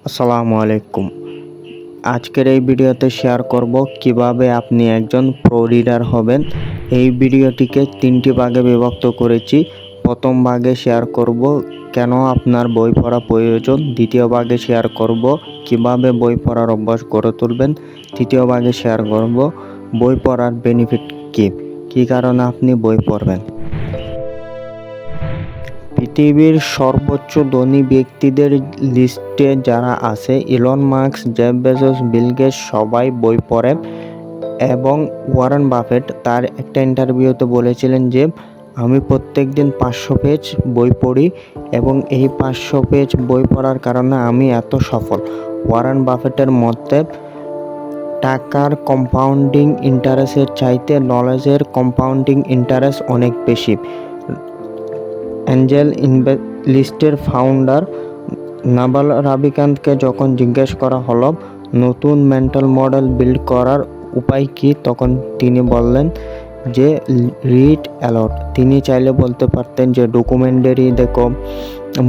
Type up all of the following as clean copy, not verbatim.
আসসালামু আলাইকুম। আজকের এই ভিডিওতে শেয়ার করব কিভাবে আপনি একজন প্রো রিডার হবেন। এই ভিডিওটিকে 3টি ভাগে বিভক্ত করেছি। প্রথম ভাগে শেয়ার করব কেন আপনার বই পড়া প্রয়োজন, দ্বিতীয় ভাগে শেয়ার করব কিভাবে বই পড়ার অভ্যাস গড়ে তুলবেন, তৃতীয় ভাগে শেয়ার করব বই পড়ার বেনিফিট কী কারণে আপনি বই পড়বেন। পৃথিবীর সর্বোচ্চ ধনী ব্যক্তিদের লিস্টে যারা আছে, Elon Musk, Jeff Bezos, Bill Gates সবাই বই পড়ে। এবং ওয়ারেন বাফেট তার একটা ইন্টারভিউতে বলেছিলেন যে আমি প্রত্যেক দিন 500 পেজ বই পড়ি এবং এই 500 পেজ বই পড়ার কারণে আমি এত সফল। ওয়ারেন বাফেটের মতে টাকার কম্পাউন্ডিং ইন্টারেস্টের চাইতে নলেজের কম্পাউন্ডিং ইন্টারেস্ট অনেক বেশি। অ্যাঞ্জেল লিস্টের ফাউন্ডার নাভাল রাভিকান্তকে যখন জিজ্ঞেস করা হলো নতুন মেন্টাল মডেল বিল্ড করার উপায় কী, তখন তিনি বললেন যে রিড অ্যালট। তিনি চাইলে বলতে পারতেন যে ডকুমেন্টারি দেখো,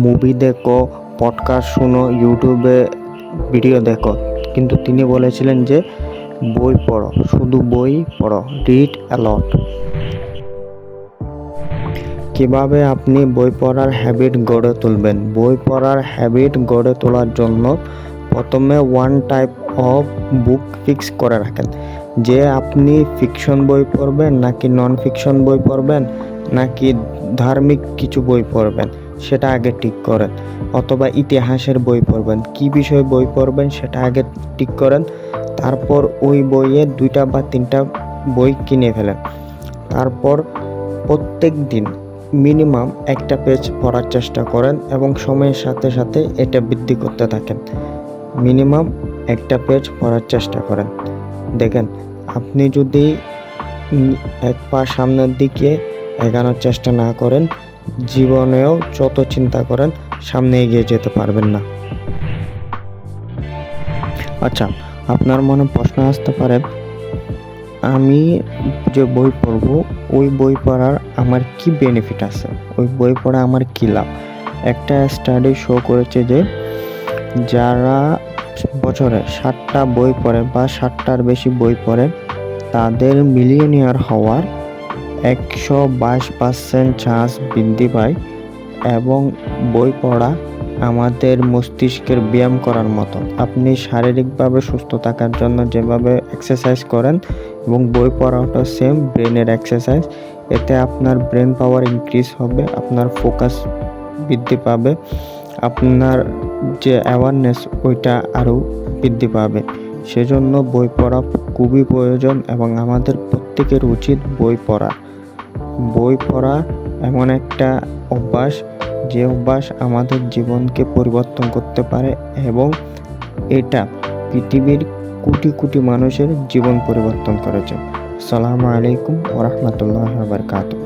মুভি দেখো, পডকাস্ট শুনো, ইউটিউবে ভিডিও দেখো, কিন্তু তিনি বলেছিলেন যে বই পড়ো, শুধু বই পড়ো, রিড অ্যালট। কিভাবে আপনি বই পড়ার হ্যাবিট গড়ে তুলবেন? বই পড়ার হ্যাবিট গড়ে তোলার জন্য প্রথমে one type of book fix করে রাখেন, যে আপনি ফিকশন বই পড়বেন নাকি নন ফিকশন বই পড়বেন নাকি ধার্মিক কিছু বই পড়বেন, সেটা আগে ঠিক করেন। অথবা ইতিহাসের বই পড়বেন, কি বিষয়ে বই পড়বেন সেটা আগে ঠিক করেন। তারপর ওই বইয়ে 2টা বা 3টা বই কিনে ফেলেন। তারপর প্রত্যেক দিন মিনিমাম একটা পেজ পড়ার চেষ্টা করেন এবং সময়ের সাথে সাথে এটা বৃদ্ধি করতে থাকেন। মিনিমাম একটা পেজ পড়ার চেষ্টা করেন। দেখেন, আপনি যদি এক পা সামনের দিকে এগোনোর চেষ্টা না করেন, জীবনেও যত চিন্তা করেন সামনে এগিয়ে যেতে পারবেন না। আচ্ছা, আপনার মনে প্রশ্ন আসতে পারে আমি যে বই পড়ব ওই বই পড়ার আমার কি বেনিফিট আছে, ওই বই পড়া আমার কী লাভ। একটা স্টাডি শো করেছে যে যারা বছরে 60টা বই পড়ে বা 60টার বেশি বই পড়ে তাদের মিলিয়নিয়ার হওয়ার 122% চান্স বৃদ্ধি পায়। এবং বই পড়া আমাদের মস্তিষ্কের ব্যায়াম করার মতো। আপনি শারীরিকভাবে সুস্থ থাকার জন্য যেভাবে এক্সারসাইজ করেন এবং বই পড়াটা সেম ব্রেনের এক্সারসাইজ। এতে আপনার ব্রেন পাওয়ার ইনক্রিজ হবে, আপনার ফোকাস বৃদ্ধি পাবে, আপনার যে অ্যাওয়ারনেস ওইটা আরও বৃদ্ধি পাবে। সেজন্য বই পড়া খুবই প্রয়োজন এবং আমাদের প্রত্যেকের উচিত বই পড়া। বই পড়া এমন একটা অভ্যাস যে অভ্যাস আমাদের জীবনকে পরিবর্তন করতে পারে এবং এটা পৃথিবীর কোটি কোটি মানুষের জীবন পরিবর্তন করেছে। আসসালামু আলাইকুম ওয়া রাহমাতুল্লাহি ওয়া বারাকাতুহু।